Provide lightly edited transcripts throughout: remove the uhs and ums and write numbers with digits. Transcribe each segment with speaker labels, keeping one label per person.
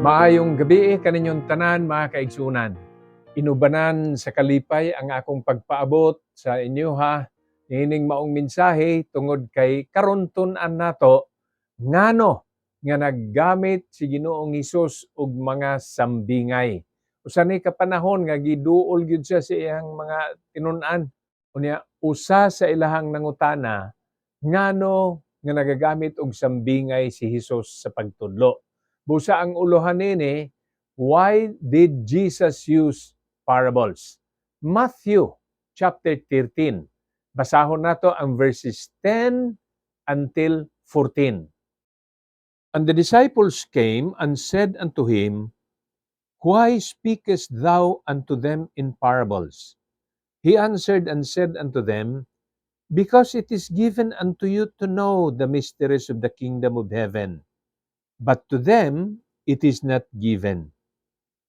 Speaker 1: Maayong gabi kaninyong tanan mga kaigsunan. Inubanan sa kalipay ang akong pagpaabot sa inyo ha. Nining maong mensahe tungod kay karon-tun-an nato ngano nga naggamit si Ginoong Hesus og mga sambingay. Usa ni kapanahon nga giduol gyud siya sa iyang mga tinun-an. Unya usa sa ilahang nangutana ngano nga nagagamit og sambingay si Hesus sa pagtudlo. Busa ang uluhan nini, why did Jesus use parables? Matthew chapter 13. Basahon nato ang verses 10 until 14. And the disciples came and said unto him, Why speakest thou unto them in parables? He answered and said unto them, Because it is given unto you to know the mysteries of the kingdom of heaven, but to them it is not given.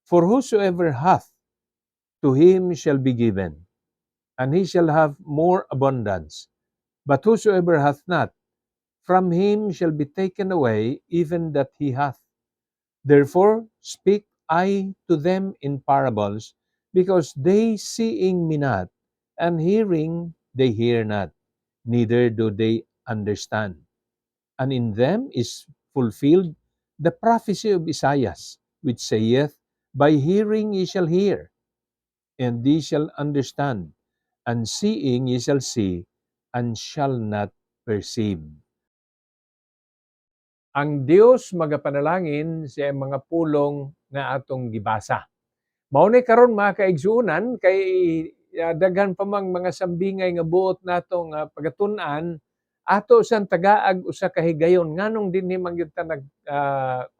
Speaker 1: For whosoever hath, to him shall be given, and he shall have more abundance. But whosoever hath not, from him shall be taken away even that he hath. Therefore speak I to them in parables, because they seeing me not, and hearing they hear not, neither do they understand. And in them is fulfilled the prophecy of Isaiah, which saith, By hearing ye shall hear, and ye shall understand, and seeing ye shall see, and shall not perceive. Ang Dios magapanalangin sa mga pulong nga atong gibasa. Maunay karon mga kaigsuunan kay daghan pa mang mga sambingay nga buot natong pagatun-an ato sang tagaag usa ka higayon nganong dinhi man gyud ta nag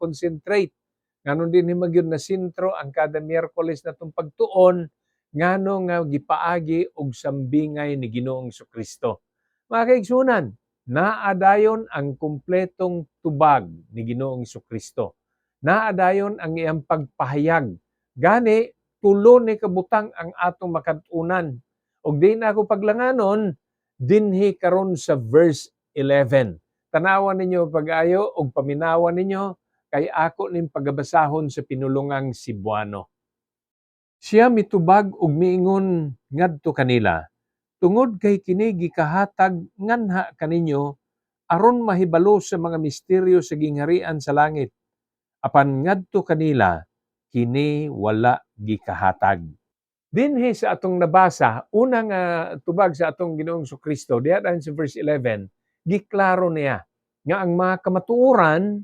Speaker 1: concentrate, nganong dinhi man gyud na sentro ang kada Miyerkules natong pagtuon ngano nga gipaagi og sambingay ni Ginoong Jesucristo. Mga kaigsuunan, naadayon ang kumpletong tubag ni Ginoong Jesucristo. Naadayon ang iyang pagpahayag. Gani, tulo ni kabutang ang atong makatunan. Og di na ako paglanganon, dinhi karon sa verse 11. Tanawan ninyo pag-ayo og paminawan ninyo kay ako ning pagabasahon sa pinulungang Cebuano. Siya mitubag og miingon ngadto kanila, tungod kay kini gikahatag nganha kaninyo aron mahibalo sa mga misteryo sa gingharian sa langit. Apan ngadto kanila kini wala gikahatag. Dinhi sa atong nabasa, unang tubag sa atong Ginoong Jesucristo, diha sa verse 11, giklaro niya nga ang mga kamatuoran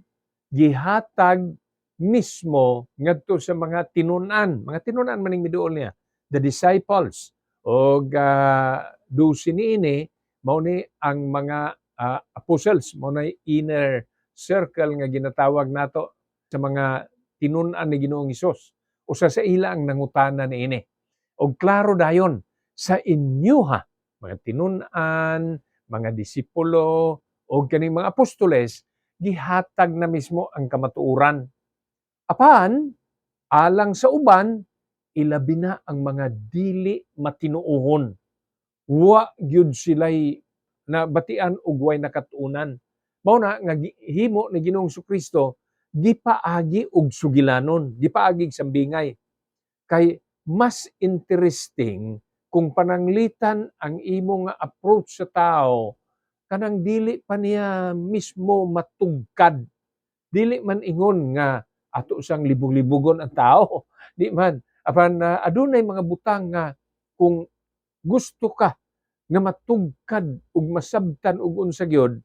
Speaker 1: gihatag mismo ngadto sa mga tinun-an maning miduol niya, the disciples. Og 12 niini mao ni ang mga apostles, mao na inner circle nga ginatawag nato sa mga tinun-an ni Ginoong Hesus. Usa sa ila ang nangutana niini. Og klaro dayon sa inyo mga tinun-an, mga disipulo o kaning mga apostoles, gihatag na mismo ang kamatuoran. Apan, alang sa uban, ilabi na ang mga dili matinuohon. Wa gyud sila'y nabatian og way nakatuunan. Mao na nga himo ni Ginoong Jesucristo gipaagi og sugilanon, gipaagi sambingay. Kay mas interesting kung pananglitan ang imo nga approach sa tao kanang dili pa niya mismo matugkad. Dili man ingon nga ato sang libog-libogon ang tao. Di man. Apan adunay mga butang nga kung gusto ka nga matugkad ug masabtan og unsa gyud,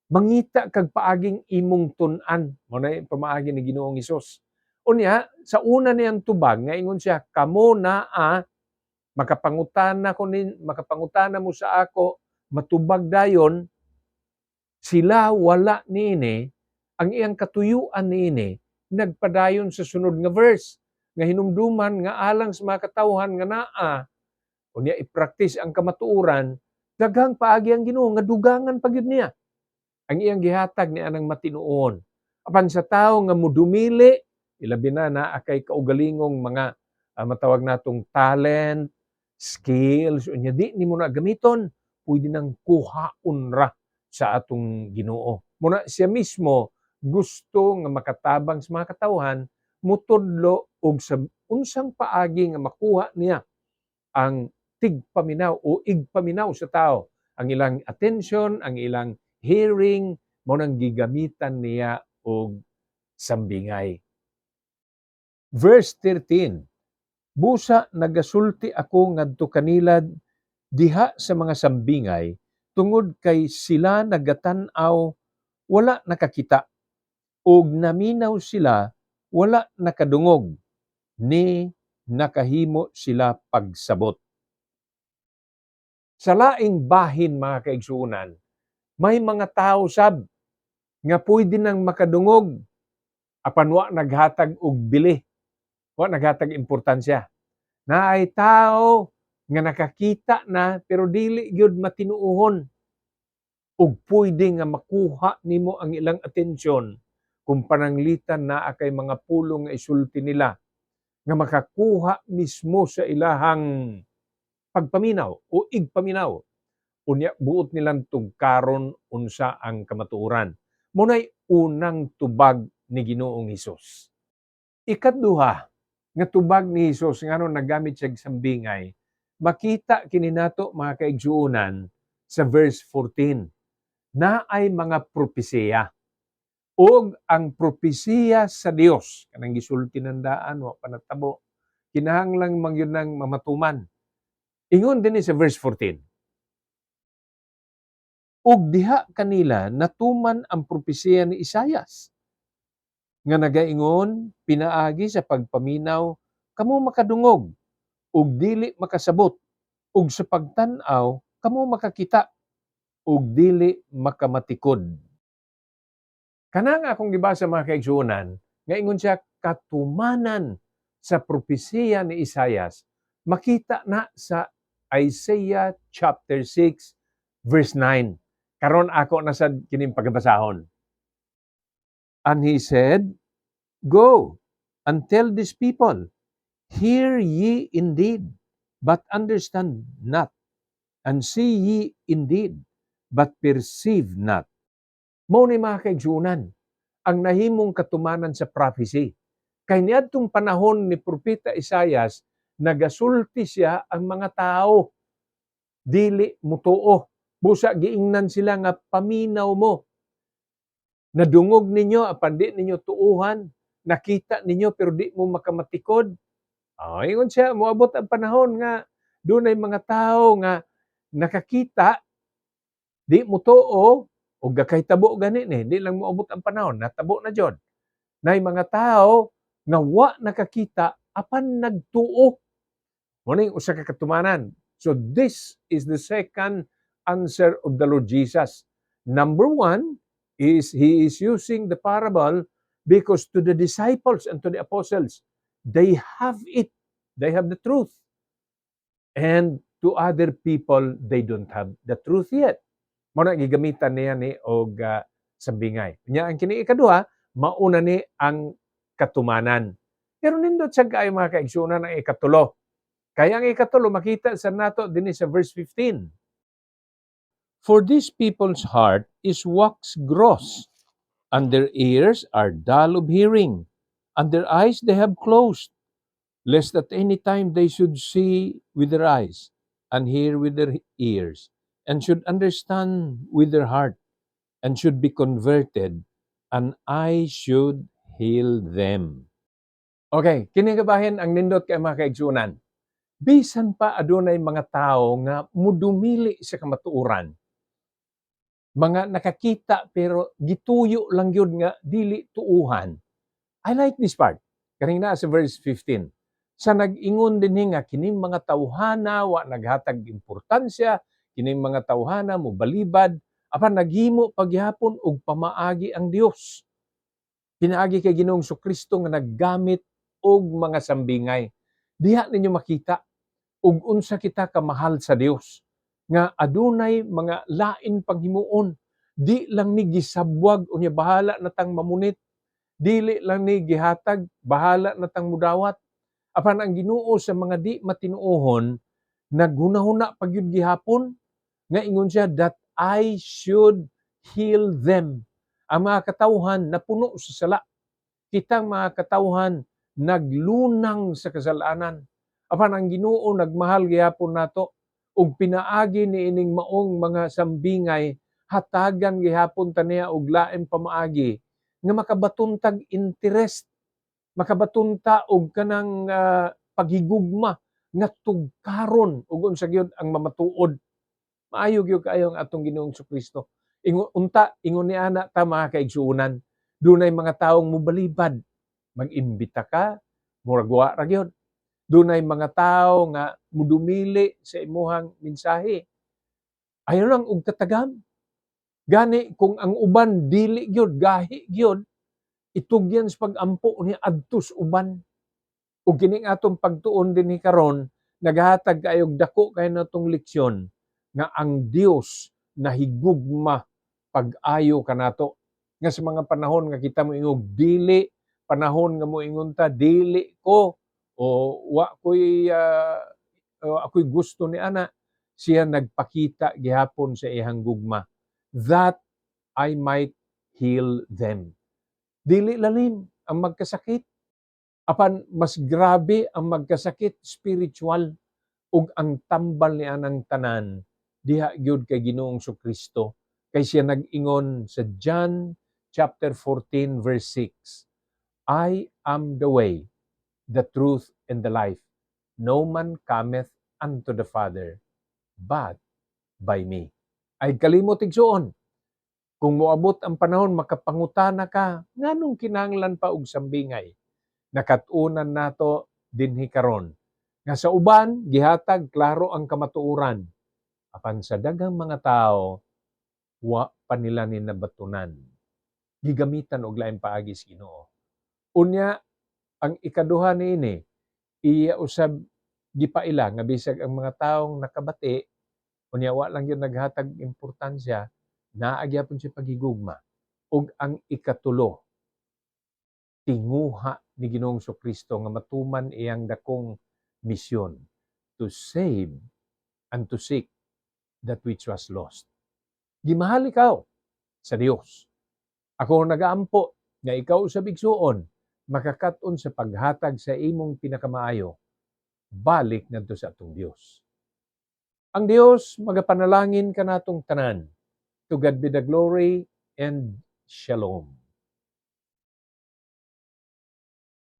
Speaker 1: mangita kag paaging imong tun-an. Mao na pamaagi ni Ginoong Hesus. Unya, sa una niyang tubag nga ingon siya, kamo naa makapangutana mo sa ako, matubag dayon, sila wala niini, ang iyang katuyuan niini nagpadayon sa sunod nga verse nga hinumduman nga alang sa mga katawhan nga naa unya i-practice ang kamatuoran, daghang paagi ang Ginoo nga dugangan pa gyud niya ang iyang gihatag ni anang matinuon. Apan sa tawo nga modumili, ilabi na kay kaugalingong mga matawag natong talent, skills, unya di nimo na gamiton, pwede nang kuhaon ra sa atong Ginoo. Muna siya mismo gusto nga makatabang sa mga katawhan mutudlo og sa unsang paagi nga makuha niya ang tigpaminaw o igpaminaw sa tao. Ang ilang attention, ang ilang hearing, mo nang gigamitan niya og sambingay. Verse 13, busa nagasulti ako ngadto kanila diha sa mga sambingay tungod kay sila nagatan-aw wala nakakita ug naminaw sila wala nakadungog ni nakahimo sila pagsabot. Sa laing bahin mga kaigsuonan, may mga tao sab nga pwede nang makadungog apan wa naghatag og bili, wa naghatag importansya. Naay tao nga nakakita na pero dili gyud matinuohon ug pwede nga makuha nimo ang ilang atensyon kung pananglitan naa kay mga pulong nga isulti nila nga makakuha mismo sa ilahang pagpaminaw o igpaminaw. Unya buot nilang tugkaron unsa ang kamatuoran. Munay unang tubag ni Ginoong Hesus. Ikaduha nga tubag ni Hesus ngano nagamit siya sambingay, makita kini nato mga kaigsuonan sa verse 14. Naay mga propesiya. Og ang propesiya sa Dios kanang gisulti ng daan wa panatabo kinahanglang mangyud nang mamatuman. Ingon dinhi sa verse 14. Ug diha kanila natuman ang propesiya ni Isaias nga nagaingon pinaagi sa pagpaminaw kamo makadungog ug dili makasabot ug sa pagtan-aw kamo makakita ug dili makamatikod. Kanang akong gibasa mga kaigsuonan nga ingon siya katumanan sa propesiya ni Isaias makita na sa Isaiah chapter 6 verse 9. Karon ako na sad kining pagbasahon. And he said, go and tell these people, hear ye indeed, but understand not, and see ye indeed, but perceive not. Mao ni mga kaigsuonan ang nahimong katumanan sa prophecy. Kay niadtong panahon ni propeta Isaias, nagasulti siya ang mga tao dili mutuo. Busa giingnan sila nga paminaw mo. Nadungog ninyo apan di ninyo tuuhan, nakita ninyo pero di mo makamatikod. Ingon siya moabot ang panahon nga dunay mga tao nga nakakita di mo tuo ug gakahitabo gani ni di lang moabot ang panahon natabo na jud. Nay mga tao nga wa nakakita apan nagtuo. Mo ning usa ka katumanan. So this is the second answer of the Lord Jesus. Number one is he is using the parable because to the disciples and to the apostles, they have it. They have the truth. And to other people, they don't have the truth yet. Mao na gigamitan niya ni og sambingay. Nya ang kini ikaduha, mauna ni ang katumanan. Pero nindot sa kaayo mga kaigsuonan ang ikatulo. Kaya ang ikatulo makita sa nato dinhi sa verse 15. For these people's heart is wax gross, and their ears are dull of hearing, and their eyes they have closed, lest at any time they should see with their eyes, and hear with their ears, and should understand with their heart, and should be converted, and I should heal them. Okay, kini kabahin ang nindot kay mga kaigsuonan. Bisan pa adunay mga tao nga mudumili sa kamatuoran. Mga nakakita pero gituyo lang yun nga dili tuuhan. I like this part. Kaning na sa verse 15. Sa nag-ingon din nga kining mga tawhana wa naghatag importansya, kining mga tawhana mo balibad apan naghimo pagyapon og pamaagi ang Dios. Pinaagi kay Ginoong Kristo nga naggamit og mga sambingay. Diha ninyo makita ug unsa kita kamahal sa Dios nga adunay mga lain panghimuon. Di lang ni gisabwag unya bahala natang mamunit. Dili lang ni gihatag bahala natang mudawat. Apan ang Ginoo sa mga di matinuohon naghunahuna pagyud gihapon nga ingon siya that I should heal them. Ang mga katawhan napuno sa sala. Kitang mga katawhan naglunang sa kasalanan. Apan ang Ginoo nagmahal gihapon nato ug pinaagi niining maong mga sambingay hatagan gihapon ta niya og lain pamaagi nga makabatuntag interest, makabatunta og kanang paghigugma nga tugkaron ug unsa gyud ang mamatuod. Maayo gyud kaayo ang atong Ginoong Kristo. Ingon ni ana ta mga kaigsuonan, dunay mga tawong mobalibad, mag-imbita ka, murag wa ra gyud. Dunay mga tawo nga mudumili sa imuhang mensahe. Ayaw lang og katagam. Gani kung ang uban dili gyud gahi gyud, itugyan sa pag-ampo ni adtos uban. Ug kining atong pagtuon dinhi karon naghatag kayog dako kay natong leksyon nga ang Dios nahigugma pag-ayo kanato. Nga sa mga panahon nga kita moingog dili, panahon nga moingon ta dili ko o wa ko'y ako'y gusto ni ana, siya nagpakita gihapon sa iyang gugma that I might heal them. Dili lalim ang magkasakit, apan mas grabe ang magkasakit spiritual ug ang tambal ni anang tanan diha gyud kay Ginoong Kristo. Kay siya nag-ingon sa John chapter 14 verse 6, I am the way, the truth, and the life. No man cometh unto the Father but by me. Ay kalimot igsuon, kung moabot ang panahon makapangutana ka, nganong kinahanglan pa og sambingay? Nakatunan nato dinhi karon nga sa uban gihatag klaro ang kamatuoran, apan sa daghang mga tawo wa pa nila ni nabatunan. Gigamitan og lain paagi sa Ginoo. Unya ang ikaduha niini, iya usab gipaila nga bisag ang mga taong nakabati unya wa lang gyud naghatag importansya, naa gyapon si paghigugma. Ug ang ikatulo, tinguha ni Ginoong Kristo nga matuman iyang dakong misyon, to save and to seek that which was lost. Gimahal ikaw sa Dios. Ako nagaampo nga ikaw sa bigsuon makakat-on sa paghatag sa imong pinakamaayo, balik ngadto sa atong Dios. Ang Dios magapanalangin kanatong tanan. To God be the glory and shalom.